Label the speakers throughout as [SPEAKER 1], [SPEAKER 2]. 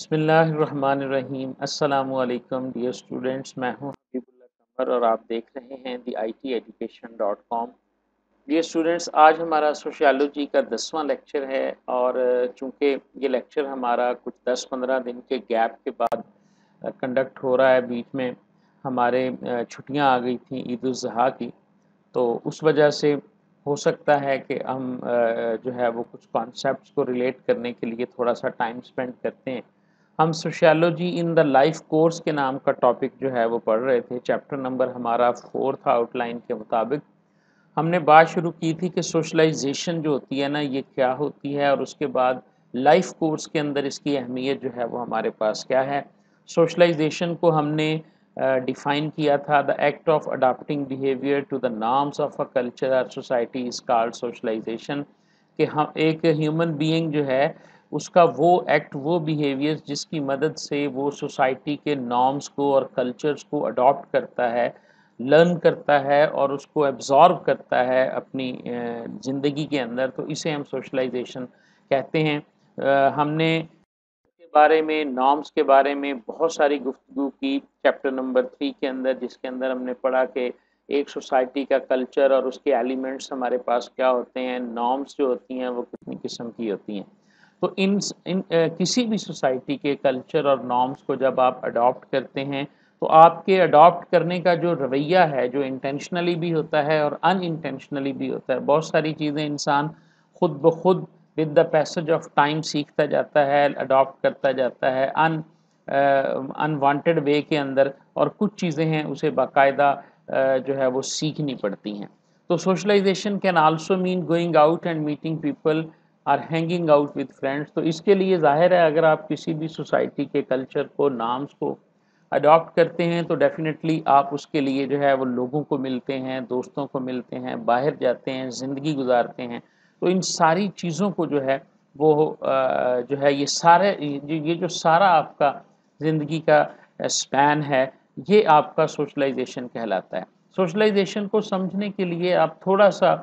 [SPEAKER 1] बिस्मिल्लाहिर्रहमानिर्रहीम अस्सलामुअलैकुम dear students, मैं हूं हबीबुल्लाह कमर और आप देख रहे हैं दी ITeducation.com। डियर स्टूडेंट्स, आज हमारा सोशियोलॉजी का 10वां लेक्चर है और चूंकि ये लेक्चर हमारा कुछ 10-15 दिन के गैप के बाद कंडक्ट हो रहा है, बीच में हमारे छुट्टियां आ गई थी ईद उल ज़ुहा की, तो उस वजह से हो सकता है कि हम जो है वो कुछ कॉन्सेप्ट्स को रिलेट करने के लिए थोड़ा सा टाइम स्पेंड करते हैं। हम sociology in the life course के नाम का टॉपिक जो है वो पढ़ रहे थे। चैप्टर नंबर हमारा 4 आउटलाइन के मुताबिक हमने बात शुरू की थी कि सोशलाइजेशन जो होती है ना, ये क्या होती है और उसके बाद लाइफ कोर्स के अंदर इसकी अहमियत जो है वो हमारे पास क्या है। सोशलाइजेशन को हमने डिफाइन किया था, the act of adopting behaviour to the norms of a culture और सोसाइटी इज कॉल्ड सोशलाइजेशन। कि हम एक ह्यूमन बीइंग जो है उसका वो एक्ट, वो बिहेवियर जिसकी मदद से वो सोसाइटी के नॉर्म्स को और कल्चर्स को अडॉप्ट करता है, लर्न करता है और उसको एब्जॉर्ब करता है अपनी ज़िंदगी के अंदर, तो इसे हम सोशलाइजेशन कहते हैं। हमने के बारे में, नॉर्म्स के बारे में बहुत सारी गुफ्तगू की चैप्टर नंबर 3 के अंदर, जिसके अंदर हमने पढ़ा कि एक सोसाइटी का कल्चर और उसके एलिमेंट्स हमारे पास क्या होते हैं, नॉर्म्स जो होती हैं वो कितनी किस्म की होती हैं। तो किसी भी सोसाइटी के कल्चर और नॉर्म्स को जब आप अडॉप्ट करते हैं, तो आपके अडॉप्ट करने का जो रवैया है, जो इंटेंशनली भी होता है और अनइंटेंशनली भी होता है। बहुत सारी चीज़ें इंसान खुद ब खुद with the passage of time सीखता जाता है, अडॉप्ट करता जाता है अनवांटेड वे के अंदर, और कुछ चीज़ें हैं उसे बाकायदा जो है वो सीखनी पड़ती हैं। तो socialisation can also mean going out and meeting people or hanging out with friends. तो इसके लिए ज़ाहिर है, अगर आप किसी भी सोसाइटी के कल्चर को, नाम्स को अडॉप्ट करते हैं, तो डेफ़िनेटली आप उसके लिए जो है वो लोगों को मिलते हैं, दोस्तों को मिलते हैं, बाहर जाते हैं, ज़िंदगी गुजारते हैं। तो इन सारी चीज़ों को जो है वो जो है ये जो सारा आपका ज़िंदगी का स्पैन है, ये आपका सोशलाइजेशन कहलाता है। सोशलाइजेशन को समझने के लिए आप थोड़ा-सा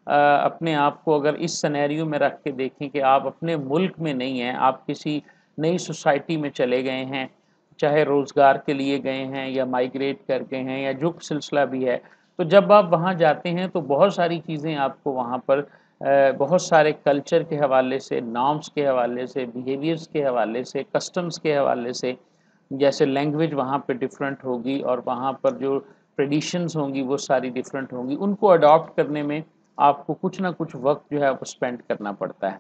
[SPEAKER 1] अपने आप को अगर इस सिनेरियो में रख के देखें कि आप अपने मुल्क में नहीं हैं, आप किसी नई सोसाइटी में चले गए हैं, चाहे रोज़गार के लिए गए हैं या माइग्रेट कर गए हैं या जो सिलसिला भी है। तो जब आप वहाँ जाते हैं तो बहुत सारी चीज़ें आपको वहाँ पर बहुत सारे कल्चर के हवाले से, नॉर्म्स के हवाले से, बिहेवियर्स के हवाले से, कस्टम्स के हवाले से, जैसे लैंग्वेज वहाँ पे डिफरेंट होगी और वहाँ पर जो ट्रेडिशंस होंगी वो सारी डिफरेंट होंगी। उनको अडॉप्ट करने में आपको कुछ ना कुछ वक़्त जो है वो स्पेंड करना पड़ता है।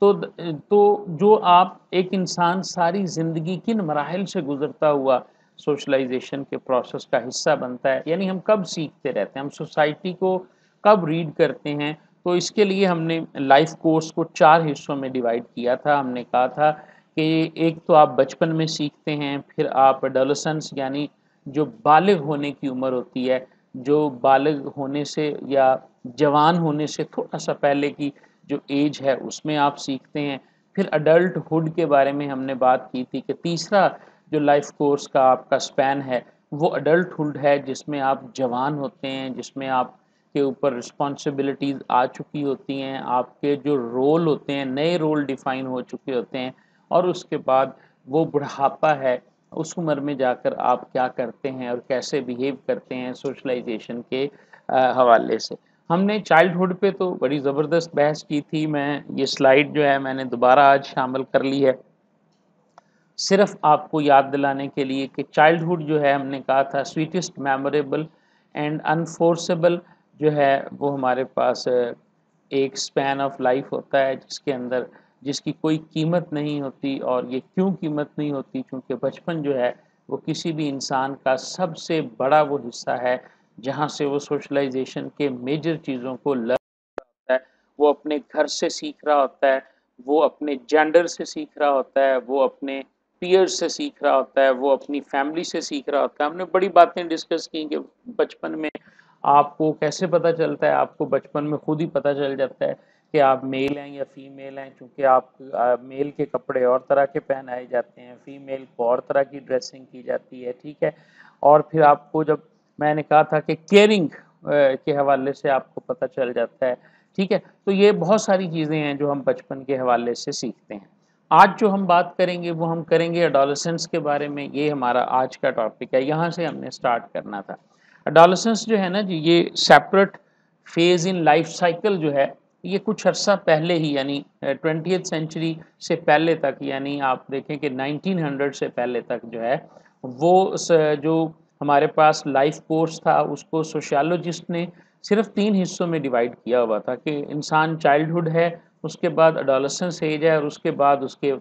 [SPEAKER 1] तो जो आप एक इंसान सारी ज़िंदगी किन मराहिल से गुज़रता हुआ सोशलाइज़ेशन के प्रोसेस का हिस्सा बनता है, यानी हम कब सीखते रहते हैं, हम सोसाइटी को कब रीड करते हैं। तो इसके लिए हमने लाइफ कोर्स को 4 हिस्सों में डिवाइड किया था। हमने कहा था कि एक तो आप बचपन में सीखते हैं, फिर आप एडोलेसेंस यानी जो बालिग होने की उम्र होती है, जो बालिग होने से या जवान होने से थोड़ा-सा पहले की जो एज है उसमें आप सीखते हैं। फिर अडल्टहुड के बारे में हमने बात की थी कि तीसरा जो लाइफ कोर्स का आपका स्पैन है वो अडल्टहुड है, जिसमें आप जवान होते हैं, जिसमें आपके ऊपर रिस्पॉन्सिबिलिटीज़ आ चुकी होती हैं, आपके जो रोल होते हैं, नए रोल डिफ़ाइन हो चुके होते हैं, और उसके बाद वो बुढ़ापा है। उस उम्र में जाकर आप क्या करते हैं और कैसे बिहेव करते हैं सोशलाइजेशन के हवाले से। हमने चाइल्डहुड पे तो बड़ी ज़बरदस्त बहस की थी। मैं ये स्लाइड जो है मैंने दोबारा आज शामिल कर ली है, सिर्फ़ आपको याद दिलाने के लिए कि चाइल्डहुड जो है, हमने कहा था स्वीटेस्ट मेमोरेबल एंड अनफोर्सेबल जो है वो हमारे पास एक स्पैन ऑफ लाइफ होता है, जिसके अंदर जिसकी कोई कीमत नहीं होती। और ये क्यों कीमत नहीं होती? क्योंकि बचपन जो है वो किसी भी इंसान का सबसे बड़ा वो हिस्सा है, जहाँ से वो सोशलाइजेशन के मेजर चीज़ों को है। वो अपने घर से सीख रहा होता है, वो अपने जेंडर से सीख रहा होता है, वो अपने पीयर्स से सीख रहा होता है, वो अपनी फैमिली से सीख रहा होता है। हमने बड़ी बातें डिस्कस की कि बचपन में आपको कैसे पता चलता है, आपको बचपन में खुद ही पता चल जाता है कि आप मेल हैं या फीमेल हैं, चूँकि आप मेल के कपड़े और तरह के पहनाए जाते हैं, फीमेल को और तरह की ड्रेसिंग की जाती है, ठीक है? और फिर आपको जब मैंने कहा था कि केयरिंग के हवाले से आपको पता चल जाता है, ठीक है? तो ये बहुत सारी चीज़ें हैं जो हम बचपन के हवाले से सीखते हैं। आज जो हम बात करेंगे वो हम करेंगे एडोलेसेंस के बारे में। ये हमारा आज का टॉपिक है, यहाँ से हमने स्टार्ट करना था। एडोलेसेंस जो है ना जी, ये separate phase in life cycle जो है, ये कुछ अर्सा पहले ही यानी 20th सेंचुरी से पहले तक, यानी आप देखें कि 1900 से पहले तक जो है वो जो हमारे पास लाइफ कोर्स था उसको सोशियोलॉजिस्ट ने सिर्फ 3 हिस्सों में डिवाइड किया हुआ था कि इंसान चाइल्डहुड है, उसके बाद एडोलेसेंस एज है और उसके बाद उसके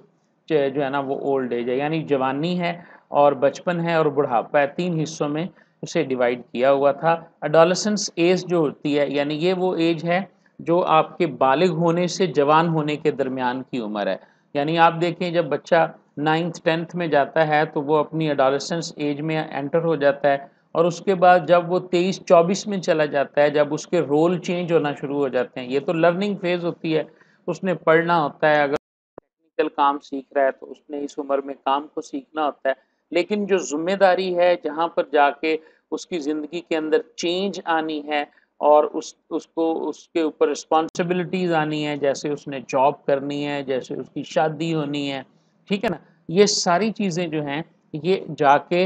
[SPEAKER 1] जो है ना वो ओल्ड एज है, यानी जवानी है और बचपन है और बुढ़ापा है। 3 हिस्सों में उसे डिवाइड किया हुआ था। एडोलेसेंस एज जो होती है, यानी ये वो एज है जो आपके बालिग होने से जवान होने के दरमियान की उम्र है। यानी आप देखें जब बच्चा 9th 10th में जाता है तो वो अपनी एडोलेसेंस एज में एंटर हो जाता है, और उसके बाद जब वो 23-24 में चला जाता है, जब उसके रोल चेंज होना शुरू हो जाते हैं। ये तो लर्निंग फेज होती है, उसने पढ़ना होता है, अगर टेक्निकल काम सीख रहा है तो उसने इस उम्र में काम को सीखना होता है। लेकिन जो जिम्मेदारी है, जहाँ पर जाके उसकी ज़िंदगी के अंदर चेंज आनी है और उसको उसके ऊपर रिस्पॉन्सिबिलिटीज़ आनी है, जैसे उसने जॉब करनी है, जैसे उसकी शादी होनी है, ठीक है ना? ये सारी चीज़ें जो हैं ये जाके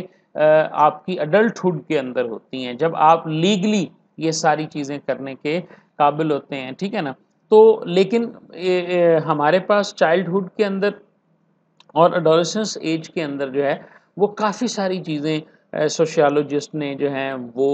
[SPEAKER 1] आपकी अडल्टहुड के अंदर होती हैं, जब आप लीगली ये सारी चीज़ें करने के काबिल होते हैं, ठीक है ना? तो लेकिन हमारे पास चाइल्डहुड के अंदर और एडोलेसेंस एज के अंदर जो है वो काफ़ी सारी चीज़ें सोशियोलॉजिस्ट ने जो हैं वो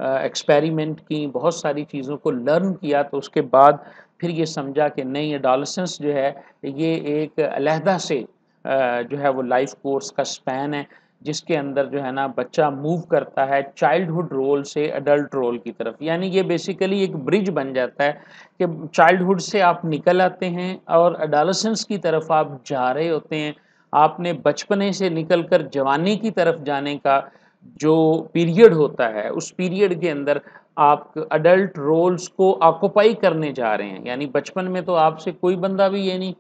[SPEAKER 1] एक्सपेरिमेंट की, बहुत सारी चीज़ों को लर्न किया, तो उसके बाद फिर ये समझा कि नहीं, एडोलेसेंस जो है ये एक अलहदा से जो है वो लाइफ कोर्स का स्पैन है, जिसके अंदर जो है ना बच्चा मूव करता है चाइल्डहुड रोल से एडल्ट रोल की तरफ। यानी ये बेसिकली एक ब्रिज बन जाता है कि चाइल्डहुड से आप निकल आते हैं और एडोलेसेंस की तरफ आप जा रहे होते हैं। आपने बचपने से निकलकर जवानी की तरफ जाने का जो पीरियड होता है, उस पीरियड के अंदर आप अडल्ट रोल्स को ऑक्यूपाई करने जा रहे हैं। यानी बचपन में तो आपसे कोई बंदा भी ये नहीं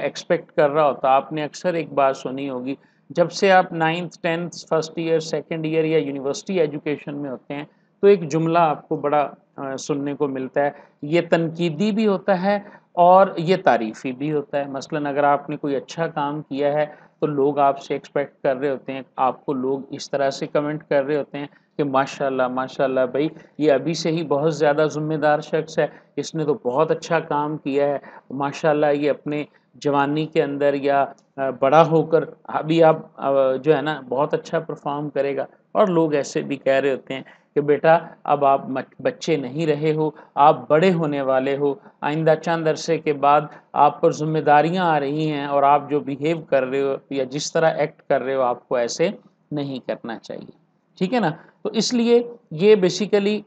[SPEAKER 1] एक्सपेक्ट कर रहा होता। आपने अक्सर एक बात सुनी होगी, जब से आप 9th 10th first year, second year या यूनिवर्सिटी एजुकेशन में होते हैं, तो एक जुमला आपको बड़ा सुनने को मिलता है। ये तनकीदी भी होता है और ये तारीफ़ी भी होता है। मसलन अगर आपने कोई अच्छा काम किया है, तो लोग आपसे एक्सपेक्ट कर रहे होते हैं, आपको लोग इस तरह से कमेंट कर रहे होते हैं कि माशाल्लाह, माशाल्लाह भई, ये अभी से ही बहुत ज़्यादा ज़िम्मेदार शख्स है, इसने तो बहुत अच्छा काम किया है, माशाल्लाह ये अपने जवानी के अंदर या बड़ा होकर अभी आप जो है ना बहुत अच्छा परफ़ॉर्म करेगा। और लोग ऐसे भी कह रहे होते हैं कि बेटा अब आप बच्चे नहीं रहे हो, आप बड़े होने वाले हो, आइंदा चंद अरसे के बाद आप पर ज़िम्मेदारियाँ आ रही हैं और आप जो बिहेव कर रहे हो या जिस तरह एक्ट कर रहे हो, आपको ऐसे नहीं करना चाहिए, ठीक है ना? तो इसलिए ये बेसिकली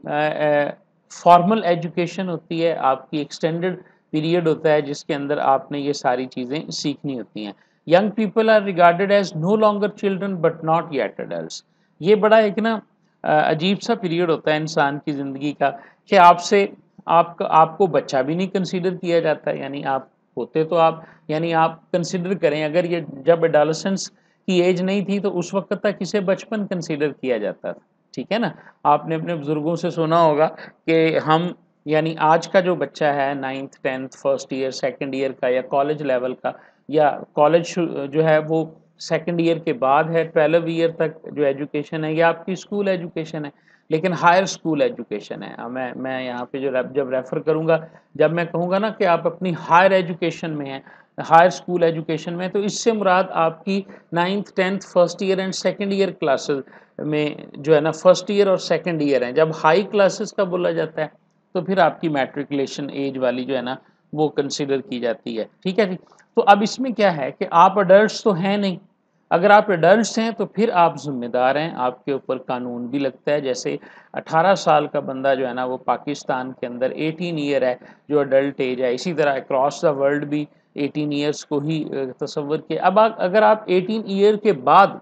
[SPEAKER 1] फॉर्मल एजुकेशन होती है, आपकी एक्सटेंडेड पीरियड होता है जिसके अंदर आपने ये सारी चीज़ें सीखनी होती हैं। Young people are regarded as no longer children but not yet adults. ये बड़ा एक ना अजीब सा पीरियड होता है इंसान की ज़िंदगी का कि आपसे आपको बच्चा भी नहीं कंसीडर किया जाता है। यानी आप होते तो आप, यानी आप कंसीडर करें, अगर ये जब एडोलेसेंस की एज नहीं थी तो उस वक़्त तक इसे बचपन कंसीडर किया जाता था, ठीक है ना? आपने अपने बुज़ुर्गों से सुना होगा कि हम, यानी आज का जो बच्चा है 9th 10th first year, second year का या कॉलेज लेवल का, या कॉलेज जो है वो सेकंड ईयर के बाद है, 12 ईयर तक जो एजुकेशन है, या आपकी स्कूल एजुकेशन है, लेकिन हायर स्कूल एजुकेशन है। मैं यहाँ पे जो जब रेफ़र करूँगा, जब मैं कहूँगा ना कि आप अपनी हायर एजुकेशन में हैं, हायर स्कूल एजुकेशन में, तो इससे मुराद आपकी 9th 10th first year and second year classes में जो है ना फर्स्ट ईयर और सेकंड ईयर हैं। जब हाई क्लासेस का बोला जाता है, तो फिर आपकी मैट्रिकुलेशन एज वाली जो है ना वो कंसीडर की जाती है, ठीक है जी? तो अब इसमें क्या है कि आप अडल्ट्स तो हैं नहीं। अगर आप एडल्ट्स हैं तो फिर आप ज़िम्मेदार हैं, आपके ऊपर कानून भी लगता है। जैसे 18 साल का बंदा जो है ना वो पाकिस्तान के अंदर 18 ईयर है जो एडल्ट एज है। इसी तरह अक्रॉस द वर्ल्ड भी 18 ईयर्स को ही तसव्वुर किया। अब अगर आप 18 ईयर के बाद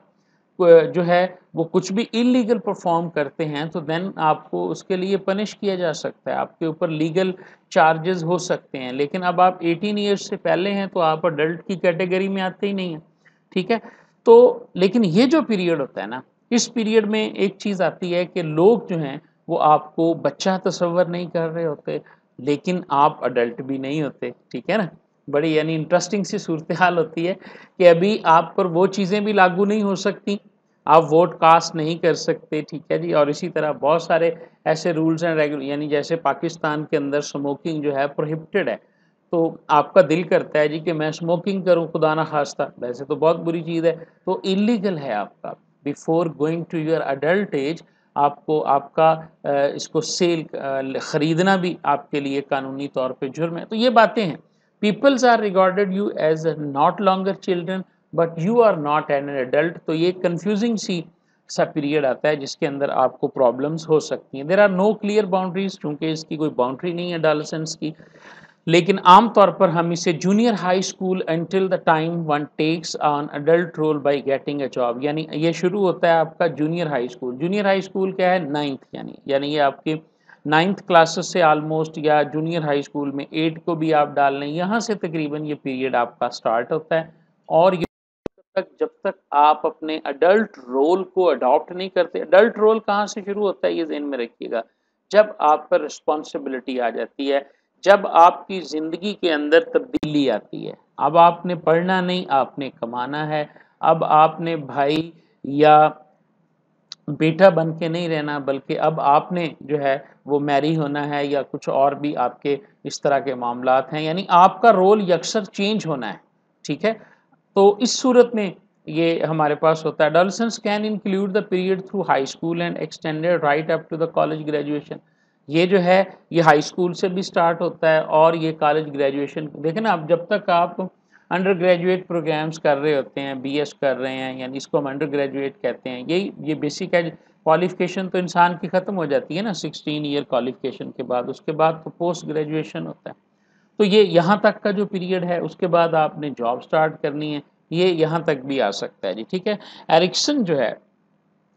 [SPEAKER 1] जो है वो कुछ भी इल्लीगल परफॉर्म करते हैं, तो देन आपको उसके लिए पनिश किया जा सकता है, आपके ऊपर लीगल चार्जेस हो सकते हैं। लेकिन अब आप 18 ईयर्स से पहले हैं तो आप अडल्ट की कैटेगरी में आते ही नहीं हैं, ठीक है? तो लेकिन ये जो पीरियड होता है ना, इस पीरियड में एक चीज़ आती है कि लोग जो हैं वो आपको बच्चा तसव्वुर नहीं कर रहे होते, लेकिन आप अडल्ट भी नहीं होते, ठीक है ना? बड़ी यानी इंटरेस्टिंग सी सूरत हाल होती है कि अभी आप पर वो चीज़ें भी लागू नहीं हो सकती, आप वोट कास्ट नहीं कर सकते, ठीक है जी। और इसी तरह बहुत सारे ऐसे रूल्स एंड रेगुल यानी जैसे पाकिस्तान के अंदर स्मोकिंग जो है प्रोहिबिटेड है, तो आपका दिल करता है जी कि मैं स्मोकिंग करूं, खुदा ना खास्ता, वैसे तो बहुत बुरी चीज़ है, तो इलीगल है आपका। Before going to your adult age आपको आपका इसको सेल खरीदना भी आपके लिए कानूनी तौर पे जुर्म है। तो ये बातें हैं, peoples are regarded you as not longer children but you are not an adult. तो ये कंफ्यूजिंग सा पीरियड आता है जिसके अंदर आपको प्रॉब्लम्स हो सकती हैं। There are no clear boundaries, क्योंकि इसकी कोई बाउंड्री नहीं है एडोलेसेंस की, लेकिन आमतौर पर हम इसे junior high school until the time one takes on adult role by getting a job, यानी ये शुरू होता है आपका junior high school. Junior high school क्या है? नाइन्थ, यानी ये आपके नाइन्थ क्लासेस से ऑलमोस्ट, या जूनियर हाई स्कूल में 8 को भी आप डाल लें, यहाँ से तकरीबन ये पीरियड आपका स्टार्ट होता है। और ये जब तक आप अपने अडल्ट रोल को अडॉप्ट नहीं करते। अडल्ट रोल कहाँ से शुरू होता है ये ज़हन में रखिएगा, जब आप पर रिस्पॉन्सिबिलिटी आ जाती है, जब आपकी ज़िंदगी के अंदर तब्दीली आती है। अब आपने पढ़ना नहीं, आपने कमाना है। अब आपने भाई या बेटा बन के नहीं रहना, बल्कि अब आपने जो है वो मैरी होना है, या कुछ और भी आपके इस तरह के मामलात हैं, यानी आपका रोल यकसर चेंज होना है, ठीक है। तो इस सूरत में ये हमारे पास होता है। Adolescence can include the period through high school and extended right up to the college graduation. ये जो है ये हाई स्कूल से भी स्टार्ट होता है और ये कॉलेज ग्रेजुएशन, देखें ना, अब जब तक आप अंडर ग्रेजुएट प्रोग्राम्स कर रहे होते हैं, बीएस कर रहे हैं, यानी इसको हम अंडर ग्रेजुएट कहते हैं, ये बेसिक है। क्वालिफिकेशन तो इंसान की ख़त्म हो जाती है ना 16 ईयर क्वालिफिकेशन के बाद, उसके बाद तो पोस्ट ग्रेजुएशन होता है। तो ये यहाँ तक का जो पीरियड है, उसके बाद आपने जॉब स्टार्ट करनी है, ये यहाँ तक भी आ सकता है जी, ठीक है। एरिक्सन जो है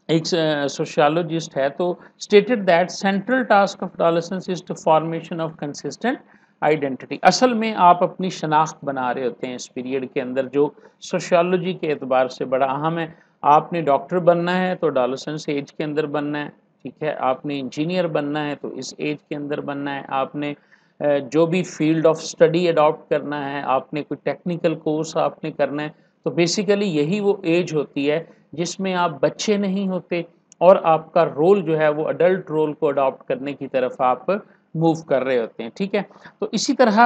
[SPEAKER 1] एक सोशियोलॉजिस्ट है, तो stated that central task of adolescence is to formation of consistent identity. असल में आप अपनी शनाख्त बना रहे होते हैं इस पीरियड के अंदर, जो सोशियोलॉजी के एतबार से बड़ा अहम है। आपने डॉक्टर बनना है तो एडोलेसेंस एज के अंदर बनना है, ठीक है। आपने इंजीनियर बनना है तो इस एज के अंदर बनना है। आपने जो भी फील्ड ऑफ स्टडी अडॉप्ट करना है, आपने कोई टेक्निकल कोर्स आपने करना है, तो बेसिकली यही वो एज होती है जिसमें आप बच्चे नहीं होते और आपका रोल जो है वो अडल्ट रोल को अडॉप्ट करने की तरफ आप मूव कर रहे होते हैं, ठीक है। तो इसी तरह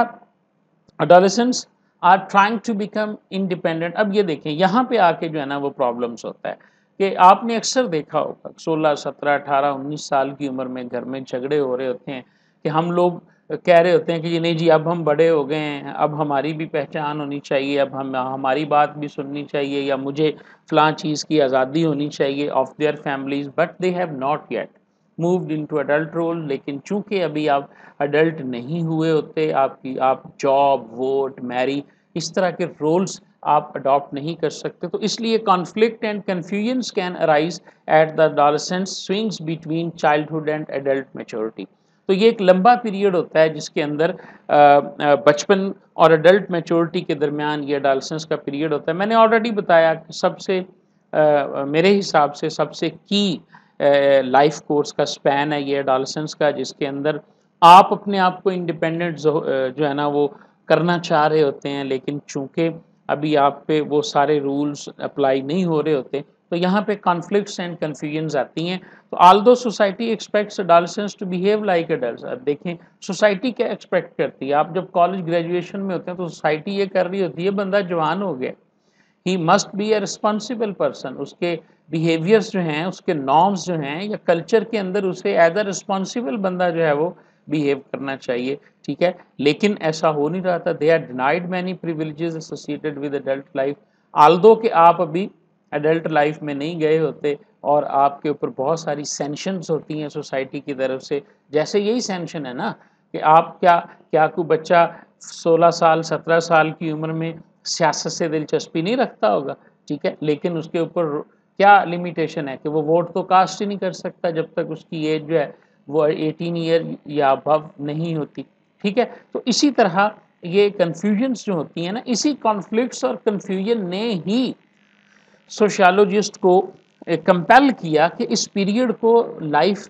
[SPEAKER 1] adolescents are trying to become independent. अब ये देखें, यहाँ पे आके जो है ना वो प्रॉब्लम्स होता है कि आपने अक्सर देखा होगा 16, 17, 18, 19 साल की उम्र में घर में झगड़े हो रहे होते हैं कि हम लोग कह रहे होते हैं कि नहीं जी अब हम बड़े हो गए हैं, अब हमारी भी पहचान होनी चाहिए, अब हम हमारी बात भी सुननी चाहिए, या मुझे फ़लाँ चीज़ की आज़ादी होनी चाहिए of their families, but they have not yet moved into adult role. लेकिन चूंकि अभी आप अडल्ट नहीं हुए होते, आप जॉब, वोट, मैरी, इस तरह के रोल्स आप अडॉप्ट नहीं कर सकते, तो इसलिए conflict and confusions can arise at the adolescence swings between childhood and adult maturity. तो ये एक लंबा पीरियड होता है जिसके अंदर बचपन और एडल्ट मैच्योरिटी के दरमियान ये एडोलेसेंस का पीरियड होता है। मैंने ऑलरेडी बताया कि सबसे मेरे हिसाब से सबसे की लाइफ कोर्स का स्पैन है ये एडोलेसेंस का, जिसके अंदर आप अपने आप को इंडिपेंडेंट जो है ना वो करना चाह रहे होते हैं, लेकिन चूंकि अभी आप पे वो सारे रूल्स अप्लाई नहीं हो रहे होते, तो यहाँ पे कॉन्फ्लिक्ट्स एंड कन्फ्यूजन्स आती हैं। तो although society expects adolescents to behave like adults. अब देखें सोसाइटी क्या एक्सपेक्ट करती है, आप जब कॉलेज ग्रेजुएशन में होते हैं तो सोसाइटी ये कर रही होती है बंदा जवान हो गया, he must be A responsible person, उसके बिहेवियर्स जो हैं, उसके नॉर्म्स जो हैं या कल्चर के अंदर उसे एज अ रिस्पॉन्सिबल बंदा जो है वो बिहेव करना चाहिए, ठीक है। लेकिन ऐसा हो नहीं रहा था। They are denied many privileges associated with adult life, although कि आप अभी एडल्ट लाइफ में नहीं गए होते और आपके ऊपर बहुत सारी सेंशंस होती हैं सोसाइटी की तरफ से। जैसे यही सेंशन है ना कि आप क्या क्या कोई बच्चा 16 साल 17 साल की उम्र में सियासत से दिलचस्पी नहीं रखता होगा, ठीक है, लेकिन उसके ऊपर क्या लिमिटेशन है कि वो वोट तो कास्ट ही नहीं कर सकता जब तक उसकी एज जो है वो 18 ईयर या अबव नहीं होती, ठीक है। तो इसी तरह ये कन्फ्यूजन्स जो होती हैं ना, इसी कॉन्फ्लिक्ट्स और कन्फ्यूजन ने ही सोशियोलॉजिस्ट को कंपेल किया कि इस पीरियड को लाइफ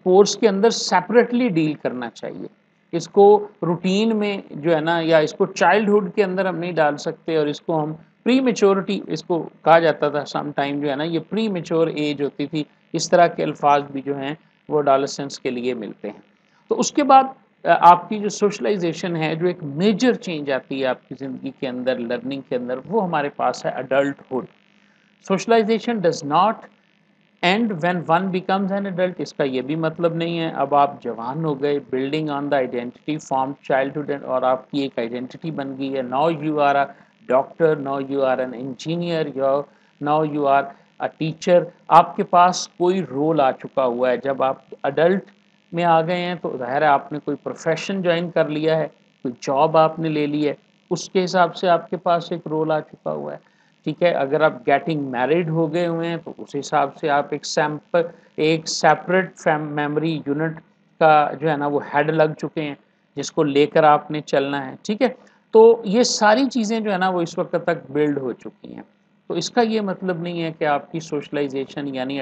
[SPEAKER 1] कोर्स के अंदर सेपरेटली डील करना चाहिए। इसको रूटीन में जो है ना, या इसको चाइल्डहुड के अंदर हम नहीं डाल सकते, और इसको हम प्री मेच्योरिटी इसको कहा जाता था सम टाइम, जो है ना ये प्री मेच्योर एज होती थी। इस तरह के अल्फाज भी जो हैं वो एडोलेसेंस के लिए मिलते हैं। तो उसके बाद आपकी जो सोशलाइजेशन है, जो एक मेजर चेंज आती है आपकी ज़िंदगी के अंदर, लर्निंग के अंदर, वो हमारे पास है adulthood. Socialization does not end when one becomes an adult. इसका ये भी मतलब नहीं है अब आप जवान हो गए, building on the identity form childhood और आपकी एक आइडेंटिटी बन गई है। Now you are a doctor, now you are an engineer, now you are a teacher. आपके पास कोई रोल आ चुका हुआ है। जब आप अडल्ट में आ गए हैं तो ज़ाहिर है आपने कोई प्रोफेशन ज्वाइन कर लिया है, कोई जॉब आपने ले ली है, उसके हिसाब से आपके पास एक रोल आ चुका हुआ है। ठीक है, अगर आप गेटिंग मैरिड हो गए हुए हैं तो उस हिसाब से आप एक सेपरेट मेमोरी यूनिट का जो है ना वो हेड लग चुके हैं, जिसको लेकर आपने चलना है। ठीक है, तो ये सारी चीज़ें जो है ना वो इस वक्त तक बिल्ड हो चुकी हैं। तो इसका ये मतलब नहीं है कि आपकी सोशलाइजेशन यानी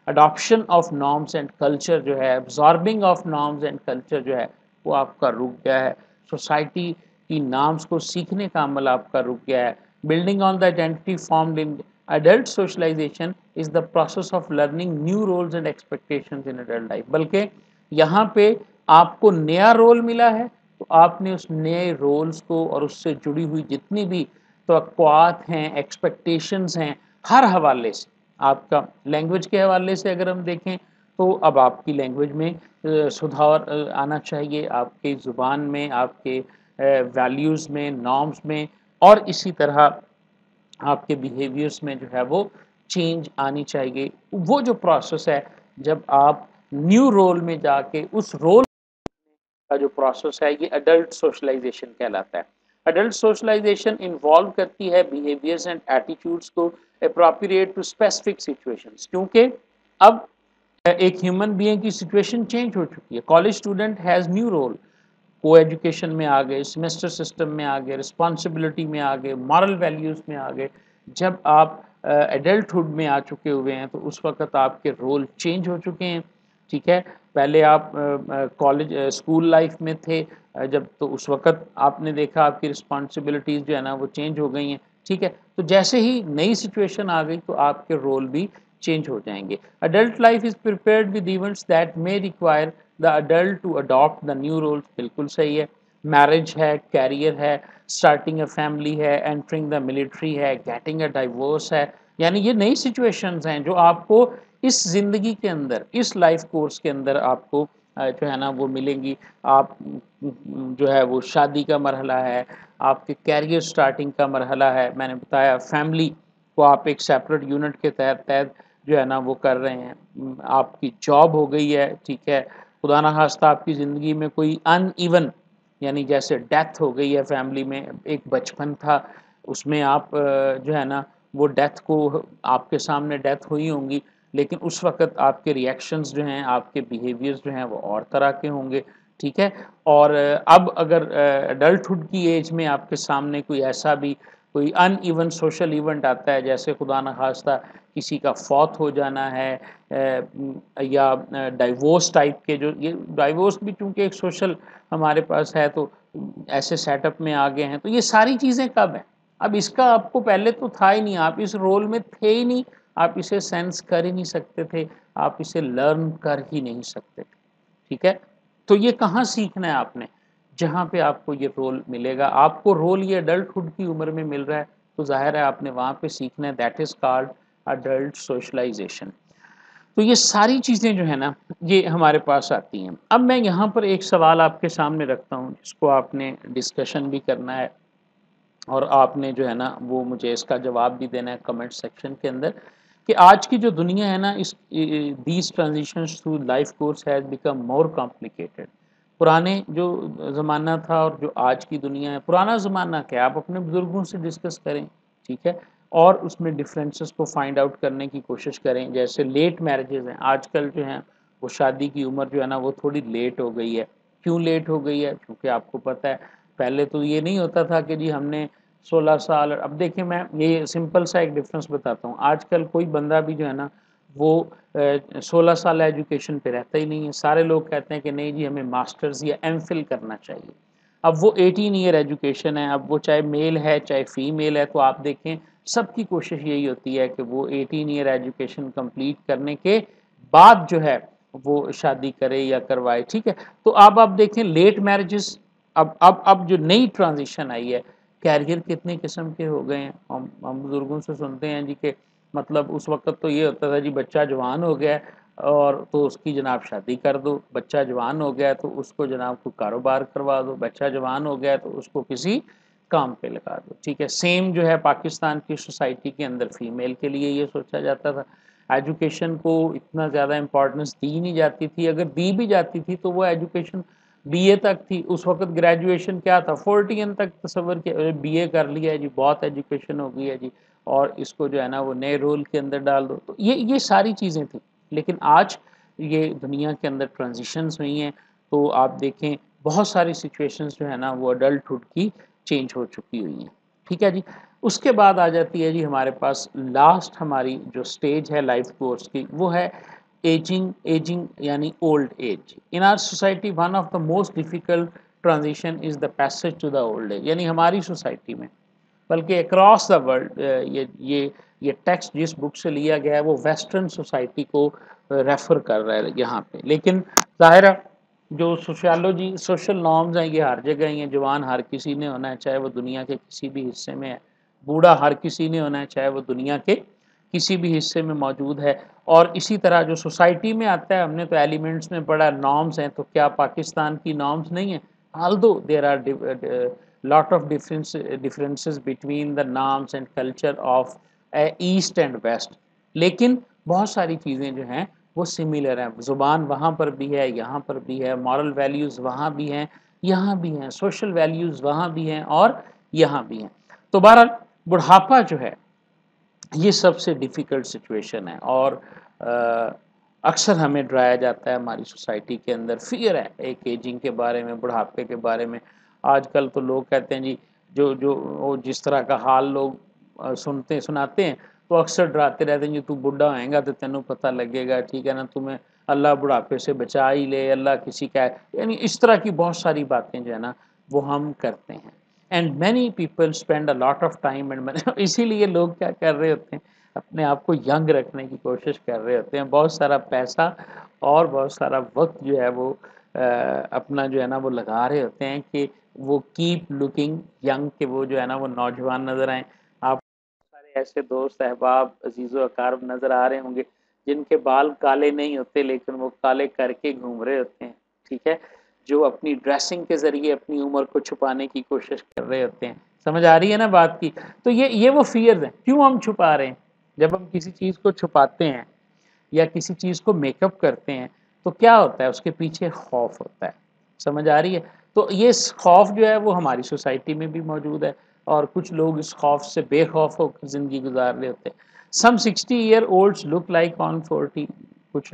[SPEAKER 1] adoption of norms and culture जो है, absorbing of norms and culture जो है वो आपका रुक गया है। सोसाइटी की नॉर्म्स को सीखने का अमल आपका रुक गया है। Building on the identity formed in adult socialization is the process of learning new roles and expectations in adult life। बल्कि यहाँ पे आपको नया रोल मिला है, तो आपने उस नए रोल्स को और उससे जुड़ी हुई जितनी भी तवक्कुआत हैं, एक्सपेक्टेशंस हैं, हर हवाले से, आपका लैंग्वेज के हवाले से अगर हम देखें तो अब आपकी लैंग्वेज में सुधार आना चाहिए, आपकी ज़ुबान में, आपके वैल्यूज़ में, नॉर्म्स में, और इसी तरह आपके बिहेवियर्स में जो है वो चेंज आनी चाहिए। वो जो प्रोसेस है, जब आप न्यू रोल में जाके उस रोल का जो प्रोसेस है, ये अडल्ट सोशलाइजेशन कहलाता है। अडल्ट सोशलाइजेशन इन्वॉल्व करती है बिहेवियर्स एंड एटीट्यूड्स को अप्रोप्रिएट टू स्पेसिफिक सिचुएशंस, क्योंकि अब एक ह्यूमन बीइंग की सिचुएशन चेंज हो चुकी है। College student has new role, को एजुकेशन में आ गए, सेमेस्टर सिस्टम में आ गए, रिस्पॉन्सिबिलिटी में आ गए, मॉरल वैल्यूज़ में आ गए। जब आप एडल्टहुड में आ चुके हुए हैं तो उस वक़्त आपके रोल चेंज हो चुके हैं। ठीक है, पहले आप कॉलेज स्कूल लाइफ में थे, जब, तो उस वक़्त आपने देखा आपकी रिस्पॉन्सिबिलिटीज़ जो है ना वो चेंज हो गई हैं। ठीक है, तो जैसे ही नई सिचुएशन आ गई तो आपके रोल भी चेंज हो जाएंगे। Adult life is prepared with events that may require the adult to adopt the new roles. बिल्कुल सही है। मैरिज है, कैरियर है, स्टार्टिंग अ फैमिली है, एंटरिंग द मिलिट्री है, गेटिंग अ डाइवोर्स है, यानी ये नई सिचुएशंस हैं जो आपको इस ज़िंदगी के अंदर, इस लाइफ कोर्स के अंदर आपको जो है ना वो मिलेंगी। आप जो है वो शादी का मरहला है, आपके कैरियर स्टार्टिंग का मरहला है, मैंने बताया फैमिली को आप एक सेपरेट यूनिट के तहत तहत जो है ना वो कर रहे हैं। आपकी जॉब हो गई है, ठीक है, खुदा ना खास्ता आपकी ज़िंदगी में कोई अनइवन, यानी जैसे डेथ हो गई है फैमिली में, एक बचपन था उसमें आप जो है ना वो डेथ को, आपके सामने डेथ हुई होंगी, लेकिन उस वक़्त आपके रिएक्शंस जो हैं, आपके बिहेवियर्स जो हैं वो और तरह के होंगे। ठीक है, और अब अगर एडल्टहुड की एज में आपके सामने कोई ऐसा भी कोई अनइवन सोशल इवेंट आता है, जैसे खुदा न खास्ता किसी का फौत हो जाना है, या डाइवोर्स टाइप के, जो ये डाइवोर्स भी चूँकि एक सोशल हमारे पास है, तो ऐसे सेटअप में आ गए हैं, तो ये सारी चीज़ें कब हैं? अब इसका आपको पहले तो था ही नहीं, आप इस रोल में थे ही नहीं, आप इसे सेंस कर ही नहीं सकते थे, आप इसे लर्न कर ही नहीं सकते थे। ठीक है? तो ये कहाँ सीखना है आपने? जहाँ पे आपको ये रोल मिलेगा, आपको रोल ये अडल्टहुड की उम्र में मिल रहा है, तो ज़ाहिर है आपने वहाँ पे सीखना है, दैट इज़ कॉल्ड अडल्ट सोशलाइज़ेशन। तो ये सारी चीज़ें जो है ना, ये हमारे पास आती हैं। अब मैं यहाँ पर एक सवाल आपके सामने रखता हूँ, जिसको आपने डिस्कशन भी करना है, और आपने जो है ना वो मुझे इसका जवाब भी देना है कमेंट सेक्शन के अंदर, कि आज की जो दुनिया है ना, इस these transitions through life course has become more complicated. पुराने जो ज़माना था और जो आज की दुनिया है, पुराना ज़माना क्या है, आप अपने बुज़ुर्गों से डिस्कस करें, ठीक है, और उसमें डिफरेंसेस को फाइंड आउट करने की कोशिश करें। जैसे लेट मैरिजेज़ हैं आजकल जो हैं, वो शादी की उम्र जो है ना वो थोड़ी लेट हो गई है। क्यों लेट हो गई है? क्योंकि आपको पता है पहले तो ये नहीं होता था कि जी हमने 16 साल, अब देखिए मैं ये सिंपल सा एक डिफरेंस बताता हूँ। आजकल कोई बंदा भी जो है ना वो 16 साल एजुकेशन पे रहता ही नहीं है। सारे लोग कहते हैं कि नहीं जी हमें मास्टर्स या एमफिल करना चाहिए। अब वो 18 ईयर एजुकेशन है, अब वो चाहे मेल है चाहे फीमेल है, तो आप देखें सबकी कोशिश यही होती है कि वो 18 ईयर एजुकेशन कंप्लीट करने के बाद जो है वो शादी करे या करवाए। ठीक है, तो अब आप देखें लेट मैरिजेस, अब जो नई ट्रांजिशन आई है, कैरियर कितने किस्म के हो गए हैं। हम बुजुर्गों से सुनते हैं जी के मतलब उस वक्त तो ये होता था जी बच्चा जवान हो गया और तो उसकी जनाब शादी कर दो, बच्चा जवान हो गया तो उसको जनाब को कारोबार करवा दो, बच्चा जवान हो गया तो उसको किसी काम पे लगा दो। ठीक है, सेम जो है पाकिस्तान की सोसाइटी के अंदर फीमेल के लिए ये सोचा जाता था। एजुकेशन को इतना ज़्यादा इम्पोर्टेंस दी नहीं जाती थी, अगर दी भी जाती थी तो वो एजुकेशन बीए तक थी। उस वक्त ग्रेजुएशन क्या था, 14 तक तस्वर के बीए कर लिया है जी, बहुत एजुकेशन हो गई है जी, और इसको जो है ना वो नए रोल के अंदर डाल दो। तो ये सारी चीज़ें थी। लेकिन आज ये दुनिया के अंदर ट्रांजिशंस हुई हैं, तो आप देखें बहुत सारी सिचुएशंस जो है ना वो अडल्टहुड की चेंज हो चुकी हुई हैं। ठीक है जी, उसके बाद आ जाती है जी हमारे पास लास्ट हमारी जो स्टेज है लाइफ कोर्स की, वो है एजिंग। एजिंग यानी old age. In our society one of the most difficult transition is the passage to the old age. यानी हमारी सोसाइटी में, बल्कि अक्रॉस द वर्ल्ड, ये टेक्स्ट जिस बुक से लिया गया है वो वेस्टर्न सोसाइटी को रेफर कर रहा है यहाँ पे। लेकिन ज़ाहिर है जो सोशियोलॉजी सोशल नॉर्म्स हैं ये हर जगह ही हैं। जवान हर किसी ने होना है चाहे वो दुनिया के किसी भी हिस्से में है, बूढ़ा हर किसी ने होना है चाहे वो दुनिया के किसी भी हिस्से में मौजूद है। और इसी तरह जो सोसाइटी में आता है, हमने तो एलिमेंट्स में पढ़ा नॉर्म्स हैं, तो क्या पाकिस्तान की नॉर्म्स नहीं है? although there are lot of differences between the norms and culture of East and West, लेकिन बहुत सारी चीज़ें जो हैं वो सिमिलर हैं। ज़ुबान वहाँ पर भी है, यहाँ पर भी है, मॉरल वैल्यूज़ वहाँ भी हैं, यहाँ भी हैं, सोशल वैल्यूज़ वहाँ भी हैं और यहाँ भी हैं। तो बहरहाल बुढ़ापा जो है ये सबसे डिफ़िकल्ट सिचुएशन है, और अक्सर हमें डराया जाता है, हमारी सोसाइटी के अंदर फ़ियर है एक एजिंग के बारे में, बुढ़ापे के बारे में। आजकल तो लोग कहते हैं जी जो जो वो जिस तरह का हाल लोग सुनाते हैं, तो अक्सर डराते रहते हैं जी तू बुढ़ा होएगा तो तेनू पता लगेगा, ठीक है ना, तुम्हें अल्लाह बुढ़ापे से बचा ही ले, अल्लाह किसी का, यानी इस तरह की बहुत सारी बातें जो है ना वो हम करते हैं। And many people spend a lot of time and इसीलिए लोग क्या कर रहे होते हैं, अपने आप को यंग रखने की कोशिश कर रहे होते हैं। बहुत सारा पैसा और बहुत सारा वक्त जो है वो अपना जो है ना वो लगा रहे होते हैं कि वो कीप लुकिंग यंग, के वो जो है ना वो नौजवान नज़र आएँ। आप सारे ऐसे दोस्त अहबाब अजीज़ व अकारब नज़र आ रहे होंगे जिनके बाल काले नहीं होते लेकिन वो काले करके घूम रहे होते हैं। ठीक है, जो अपनी ड्रेसिंग के ज़रिए अपनी उम्र को छुपाने की कोशिश कर रहे होते हैं। समझ आ रही है ना बात की? तो ये वो फ़ियर्स हैं। क्यों हम छुपा रहे हैं? जब हम किसी चीज़ को छुपाते हैं या किसी चीज़ को मेकअप करते हैं, तो क्या होता है? उसके पीछे खौफ होता है। समझ आ रही है? तो ये खौफ जो है वो हमारी सोसाइटी में भी मौजूद है, और कुछ लोग इस खौफ से बेखौफ होकर ज़िंदगी गुजार रहे होते हैं। सम 60 year olds look like on 40। कुछ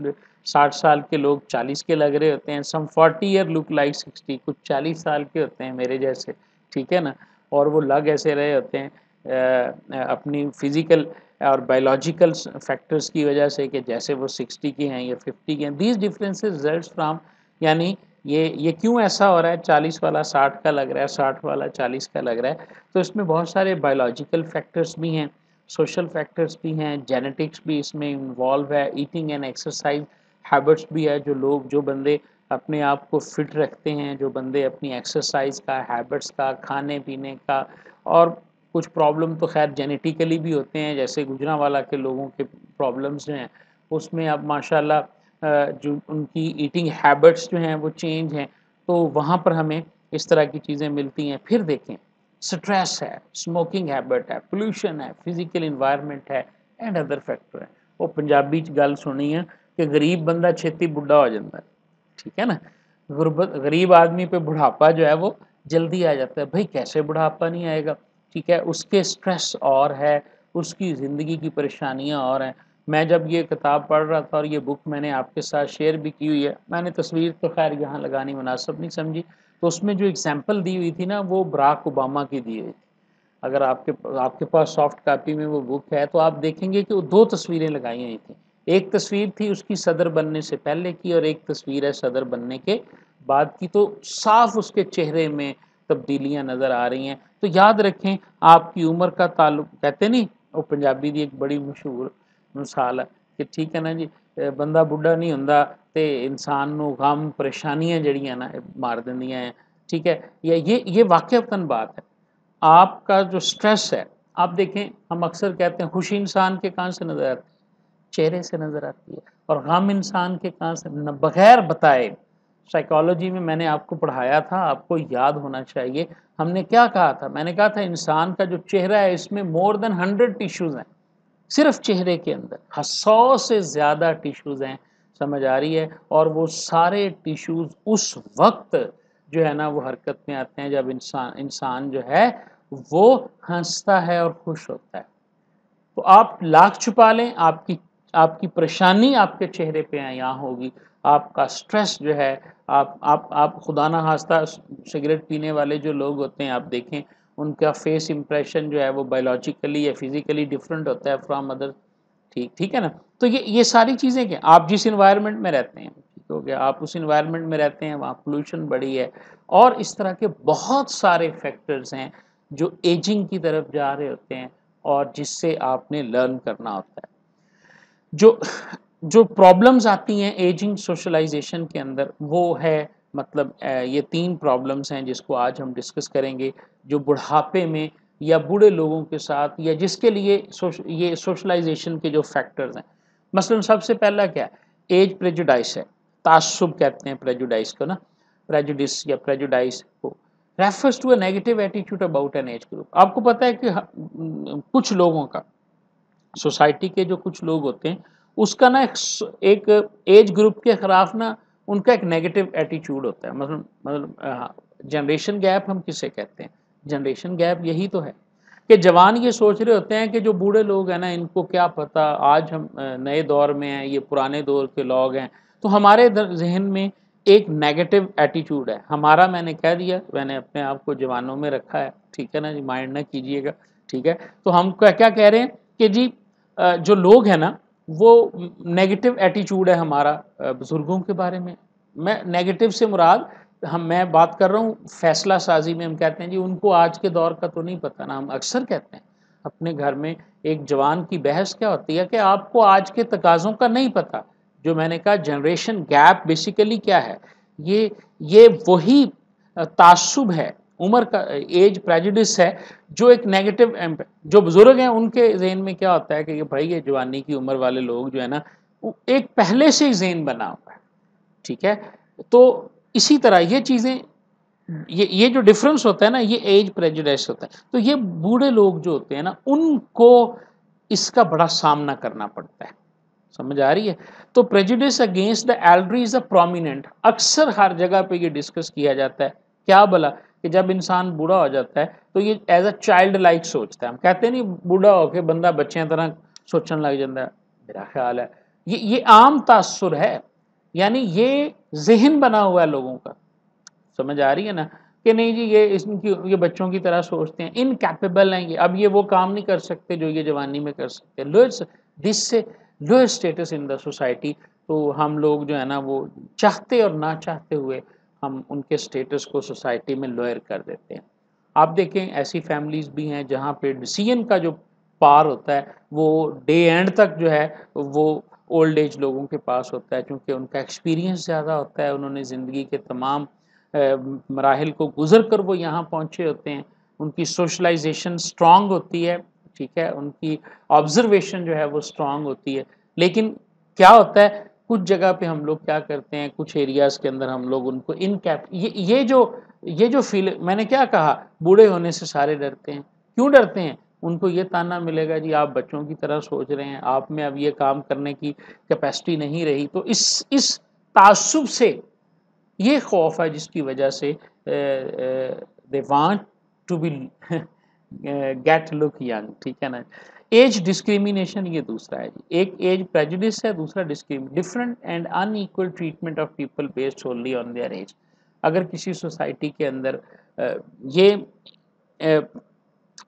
[SPEAKER 1] 60 साल के लोग 40 के लग रहे होते हैं। सम 40 ईयर लुक लाइक 60। कुछ 40 साल के होते हैं मेरे जैसे, ठीक है ना, और वो लग ऐसे रहे होते हैं अपनी फिजिकल और बायोलॉजिकल फैक्टर्स की वजह से कि जैसे वो 60 के हैं या 50 के हैं। दीज डिफरेंसेस रिजल्ट्स फ्रॉम, यानी ये क्यों ऐसा हो रहा है, 40 वाला 60 का लग रहा है, 60 वाला 40 का लग रहा है, तो इसमें बहुत सारे बायोलॉजिकल फैक्टर्स भी हैं, सोशल फैक्टर्स भी हैं, जेनेटिक्स भी इसमें इन्वॉल्व है, ईटिंग एंड एक्सरसाइज हैबिट्स भी है। जो बंदे अपने आप को फिट रखते हैं, जो बंदे अपनी एक्सरसाइज का, हैबिट्स का, खाने पीने का, और कुछ प्रॉब्लम तो खैर जेनेटिकली भी होते हैं, जैसे गुजरांवाला के लोगों के प्रॉब्लम्स जो हैं उसमें अब माशाल्लाह जो उनकी ईटिंग हैबिट्स जो हैं वो चेंज हैं, तो वहाँ पर हमें इस तरह की चीज़ें मिलती हैं। फिर देखें स्ट्रेस है, स्मोकिंग हैबिट है, पोल्यूशन है, फिजिकल इन्वायरमेंट है, एंड अदर फैक्टर है। वो पंजाबी च गल सुनी है कि गरीब बंदा छेती बुढ़ा हो जाता है, ठीक है ना, गुरबत गरीब आदमी पे बुढ़ापा जो है वो जल्दी आ जाता है। भाई कैसे बुढ़ापा नहीं आएगा? ठीक है, उसके स्ट्रेस और है, उसकी ज़िंदगी की परेशानियाँ और हैं। मैं जब ये किताब पढ़ रहा था और ये बुक मैंने आपके साथ शेयर भी की हुई है, मैंने तस्वीर तो खैर यहाँ लगानी मुनासिब नहीं समझी, तो उसमें जो एग्ज़ाम्पल दी हुई थी ना वो बराक ओबामा की दी हुई थी। अगर आपके पास सॉफ्ट कॉपी में वो बुक है तो आप देखेंगे कि वो 2 तस्वीरें लगाई हुई थी। एक तस्वीर थी उसकी सदर बनने से पहले की और एक तस्वीर है सदर बनने के बाद की, तो साफ उसके चेहरे में तब्दीलियां नज़र आ रही हैं। तो याद रखें आपकी उम्र का ताल्लुक, कहते नहीं वो पंजाबी की एक बड़ी मशहूर मिसाल है कि ठीक है ना जी, बंदा बुढ़ा नहीं हुंदा ते इंसान नूं गम परेशानियां जड़ियां ना मार देंदियां हैं, ठीक है। ये वाकई बात है। आपका जो स्ट्रेस है, आप देखें हम अक्सर कहते हैं खुशी इंसान के कहाँ से नज़र आती है, चेहरे से नज़र आती है, और गम इंसान के कहाँ से, बगैर बताए। साइकोलॉजी में मैंने आपको पढ़ाया था, आपको याद होना चाहिए। हमने क्या कहा था, मैंने कहा था इंसान का जो चेहरा है इसमें मोर देन 100 टिश्यूज़ हैं, सिर्फ चेहरे के अंदर 100 से ज़्यादा टिश्यूज़ हैं, समझ आ रही है। और वो सारे टिश्यूज़ उस वक्त जो है ना वो हरकत में आते हैं जब इंसान इंसान जो है वो हंसता है और खुश होता है। तो आप लाख छुपा लें, आपकी आपकी परेशानी आपके चेहरे पे यहाँ होगी। आपका स्ट्रेस जो है, आप खुदा ना खास्ता सिगरेट पीने वाले जो लोग होते हैं, आप देखें उनका फेस इंप्रेशन जो है वो बायोलॉजिकली या फिजिकली डिफरेंट होता है फ्रॉम अदर। ठीक ठीक है ना। तो ये सारी चीज़ें क्या, आप जिस इन्वायरमेंट में रहते हैं, ठीक हो गया, आप उस इन्वायरमेंट में रहते हैं वहाँ पोल्यूशन बढ़ी है, और इस तरह के बहुत सारे फैक्टर्स हैं जो एजिंग की तरफ जा रहे होते हैं और जिससे आपने लर्न करना होता है। जो जो प्रॉब्लम्स आती हैं एजिंग सोशलाइजेशन के अंदर वो है, मतलब ये 3 प्रॉब्लम्स हैं जिसको आज हम डिस्कस करेंगे, जो बुढ़ापे में या बूढ़े लोगों के साथ या जिसके लिए ये सोशलाइजेशन के जो फैक्टर्स हैं। मसलन सबसे पहला क्या है, एज प्रेजुडाइस है। तासुब कहते हैं प्रेजुडाइस को ना, प्रेजुडिस या प्रेजुडाइस को refers to a negative attitude about an age group. आपको पता है कि कुछ लोगों का, सोसाइटी के जो कुछ लोग होते हैं उसका ना एक एज ग्रुप के खिलाफ ना उनका एक नेगेटिव एटीट्यूड होता है। मतलब जनरेशन गैप हम किसे कहते हैं, जनरेशन गैप यही तो है कि जवान ये सोच रहे होते हैं कि जो बूढ़े लोग हैं ना इनको क्या पता, आज हम नए दौर में हैं, ये पुराने दौर के लोग हैं। तो हमारे जहन में एक नेगेटिव एटीट्यूड है हमारा, मैंने कह दिया, मैंने अपने आप को जवानों में रखा है, ठीक है ना जी, माइंड ना कीजिएगा, ठीक है। तो हम क्या क्या कह रहे हैं कि जी जो लोग हैं ना वो नेगेटिव एटीट्यूड है हमारा बुज़ुर्गों के बारे में। मैं नेगेटिव से मुराद, मैं बात कर रहा हूँ फैसला साजी में, हम कहते हैं जी उनको आज के दौर का तो नहीं पता ना। हम अक्सर कहते हैं अपने घर में एक जवान की बहस क्या होती है कि आपको आज के तकाज़ों का नहीं पता। जो मैंने कहा जनरेशन गैप बेसिकली क्या है, ये वही तासुब है, उम्र का एज प्रेजुडिस है, जो एक नेगेटिव जो बुजुर्ग हैं उनके जहन में क्या होता है कि भाई ये जवानी की उम्र वाले लोग जो है ना एक पहले से ही जहन बना हुआ है, ठीक है। तो इसी तरह ये चीज़ें, ये जो डिफरेंस होता है ना ये एज प्रेजुडिस होता है। तो ये बूढ़े लोग जो होते हैं ना उनको इसका बड़ा सामना करना पड़ता है, समझ आ रही है। तो prejudice against the elderly is a prominent, अक्सर हर जगह पे ये डिस्कस किया जाता है। क्या बोला कि जब इंसान बूढ़ा हो जाता है तो ये एज अ चाइल्ड लाइक सोचता है। हम कहते नहीं बूढ़ा होके बंदा बच्चों तरह सोचने लग जाता है, मेरा ख्याल है ये आम तासुर है, यानी ये जहन बना हुआ है लोगों का, समझ आ रही है ना, कि नहीं जी ये बच्चों की तरह सोचते हैं, इनकैपेबल हैं ये, अब ये वो काम नहीं कर सकते जो ये जवानी में कर सकते। लोअर दिस से lower status in the society. तो हम लोग जो है ना वो चाहते और ना चाहते हुए हम उनके स्टेटस को सोसाइटी में लोअर कर देते हैं। आप देखें ऐसी फैमिलीज भी हैं जहाँ पे डिसीजन का जो पार होता है वो डे एंड तक जो है वो ओल्ड एज लोगों के पास होता है, क्योंकि उनका एक्सपीरियंस ज़्यादा होता है, उन्होंने ज़िंदगी के तमाम मराहिल को गुजर कर वो यहाँ पहुँचे होते हैं, उनकी सोशलाइजेशन स्ट्रांग होती है, ठीक है, उनकी ऑब्जर्वेशन जो है वो स्ट्रांग होती है। लेकिन क्या होता है कुछ जगह पे हम लोग क्या करते हैं, कुछ एरियाज़ के अंदर हम लोग उनको इनकैप ये जो फील, मैंने क्या कहा, बूढ़े होने से सारे डरते हैं। क्यों डरते हैं? उनको ये ताना मिलेगा जी आप बच्चों की तरह सोच रहे हैं, आप में अब ये काम करने की कैपेसिटी नहीं रही। तो इस तासुब से ये खौफ है जिसकी वजह से they want to be get look young, ठीक है ना। एज डिस्क्रिमिनेशन ये दूसरा है जी, एक एज प्रेजुडिस है, दूसरा different and unequal treatment of people based only on their age. अगर किसी सोसाइटी के अंदर ये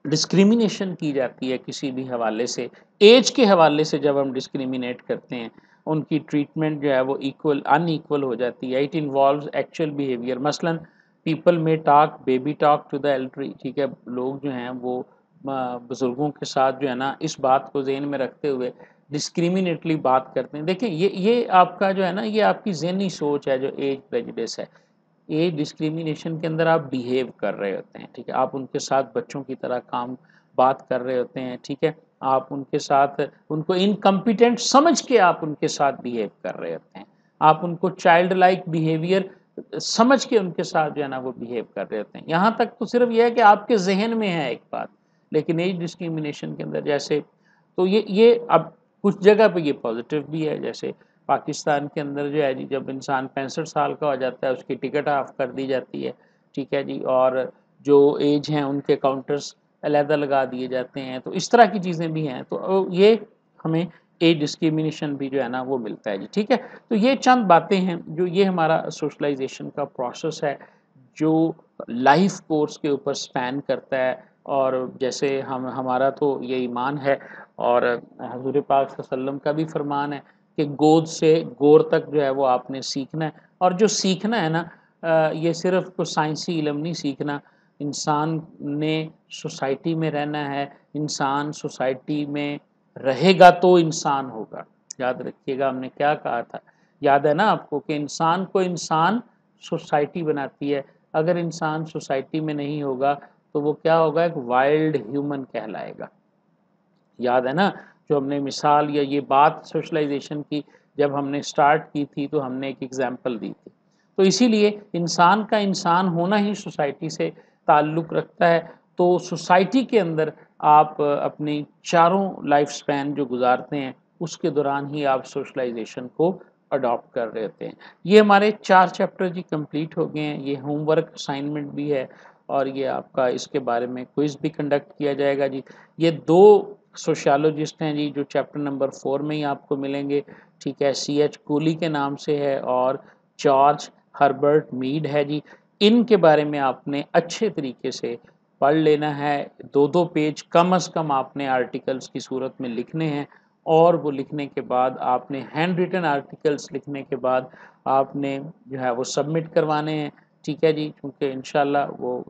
[SPEAKER 1] डिस्क्रिमिनेशन की जाती है किसी भी हवाले से, एज के हवाले से जब हम डिस्क्रिमिनेट करते हैं, उनकी ट्रीटमेंट जो है वो इक्वल अनइक्वल हो जाती है। इट इन्वॉल्व्स एक्चुअल बिहेवियर, मसलन people may talk baby talk to the elderly, ठीक है, लोग जो हैं वो बुज़ुर्गों के साथ जो है ना, इस बात को ज़हन में रखते हुए डिस्क्रिमिनेटली बात करते हैं। देखिए ये आपका जो है ना, ये आपकी ज़हनी सोच है, जो एज प्रेजुडिस है। ये डिस्क्रिमिनेशन के अंदर आप बिहेव कर रहे होते हैं, ठीक है, आप उनके साथ बच्चों की तरह काम बात कर रहे होते हैं, ठीक है, आप उनके साथ उनको इनकम्पिटेंट समझ के आप उनके साथ बिहेव कर रहे होते हैं, आप उनको चाइल्ड लाइक बिहेवियर समझ के उनके साथ जो है ना वो बिहेव कर रहे होते हैं। यहाँ तक तो सिर्फ यह है कि आपके जहन में है एक बात, लेकिन एज डिस्क्रिमिनेशन के अंदर जैसे, तो ये अब कुछ जगह पे ये पॉजिटिव भी है, जैसे पाकिस्तान के अंदर जो है जी, जब इंसान 65 साल का हो जाता है उसकी टिकट ऑफ कर दी जाती है, ठीक है जी, और जो एज हैं उनके काउंटर्स अलहदा लगा दिए जाते हैं, तो इस तरह की चीज़ें भी हैं, तो ये हमें एज डिस्क्रिमिनेशन भी जो है ना वो मिलता है जी, ठीक है। तो ये चंद बातें हैं, जो ये हमारा सोशलाइजेशन का प्रोसेस है, जो लाइफ कोर्स के ऊपर स्पैन करता है। और जैसे हम हमारा तो ये ईमान है, और हजूर पाक सल्लल्लाहु अलैहि वसल्लम का भी फरमान है कि गोद से गोर तक जो है वो आपने सीखना है। और जो सीखना है ना, ये सिर्फ कोई साइंसी इल्म नहीं सीखना, इंसान ने सोसाइटी में रहना है, इंसान सोसाइटी में रहेगा तो इंसान होगा। याद रखिएगा हमने क्या कहा था, याद है ना आपको, कि इंसान को इंसान सोसाइटी बनाती है। अगर इंसान सोसाइटी में नहीं होगा तो वो क्या होगा, एक वाइल्ड ह्यूमन कहलाएगा। याद है ना, जो हमने मिसाल या ये बात सोशलाइजेशन की जब हमने स्टार्ट की थी, तो हमने एक एग्जांपल दी थी। तो इसीलिए इंसान का इंसान होना ही सोसाइटी से ताल्लुक़ रखता है। तो सोसाइटी के अंदर आप अपनी चारों लाइफ स्पैन जो गुजारते हैं, उसके दौरान ही आप सोशलाइजेशन को अडॉप्ट कर रहे होते हैं। ये हमारे 4 चैप्टर जी कंप्लीट हो गए हैं। ये होमवर्क असाइनमेंट भी है, और ये आपका इसके बारे में क्विज़ भी कंडक्ट किया जाएगा जी। ये 2 सोशियोलॉजिस्ट हैं जी, जो चैप्टर नंबर 4 में ही आपको मिलेंगे, ठीक है, CH कूली के नाम से है और जॉर्ज हर्बर्ट मीड है जी। इनके बारे में आपने अच्छे तरीके से पढ़ लेना है। 2-2 पेज कम से कम आपने आर्टिकल्स की सूरत में लिखने हैं, और वो लिखने के बाद आपने हैंड रिटन आर्टिकल्स लिखने के बाद आपने जो है वो सबमिट करवाने हैं, ठीक है जी, क्योंकि इंशाल्लाह वो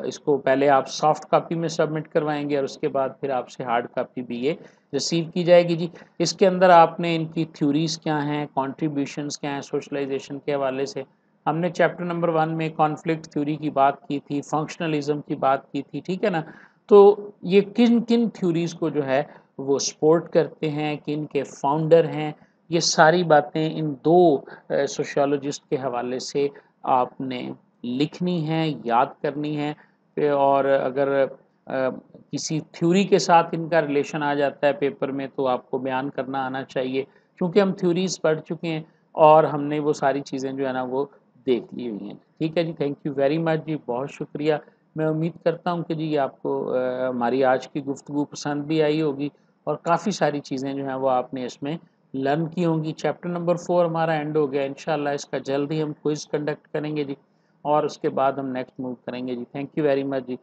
[SPEAKER 1] इसको पहले आप सॉफ्ट कॉपी में सबमिट करवाएंगे, और उसके बाद फिर आपसे हार्ड कॉपी भी ये रिसीव की जाएगी जी। इसके अंदर आपने इनकी थ्योरीज़ क्या हैं, कॉन्ट्रीब्यूशंस क्या हैं सोशलाइजेशन के हवाले से। हमने चैप्टर नंबर 1 में कॉन्फ्लिक्ट थ्योरी की बात की थी, फंक्शनलिज्म की बात की थी, ठीक है ना। तो ये किन किन थ्योरीज़ को जो है वो सपोर्ट करते हैं, किन के फाउंडर हैं, ये सारी बातें इन 2 सोशियोलॉजिस्ट के हवाले से आपने लिखनी है, याद करनी है। और अगर किसी थ्योरी के साथ इनका रिलेशन आ जाता है पेपर में, तो आपको बयान करना आना चाहिए, क्योंकि हम थ्योरीज़ पढ़ चुके हैं और हमने वो सारी चीज़ें जो है ना वो देख ली हुई हैं। ठीक है जी, थैंक यू वेरी मच जी, बहुत शुक्रिया। मैं उम्मीद करता हूँ कि जी आपको हमारी आज की गुफ्तगू पसंद भी आई होगी, और काफ़ी सारी चीज़ें जो हैं वो आपने इसमें लर्न की होंगी। चैप्टर नंबर 4 हमारा एंड हो गया, इंशाल्लाह इसका जल्द ही हम क्विज़ कंडक्ट करेंगे जी, और उसके बाद हम नेक्स्ट मूव करेंगे जी। Thank you very much ji.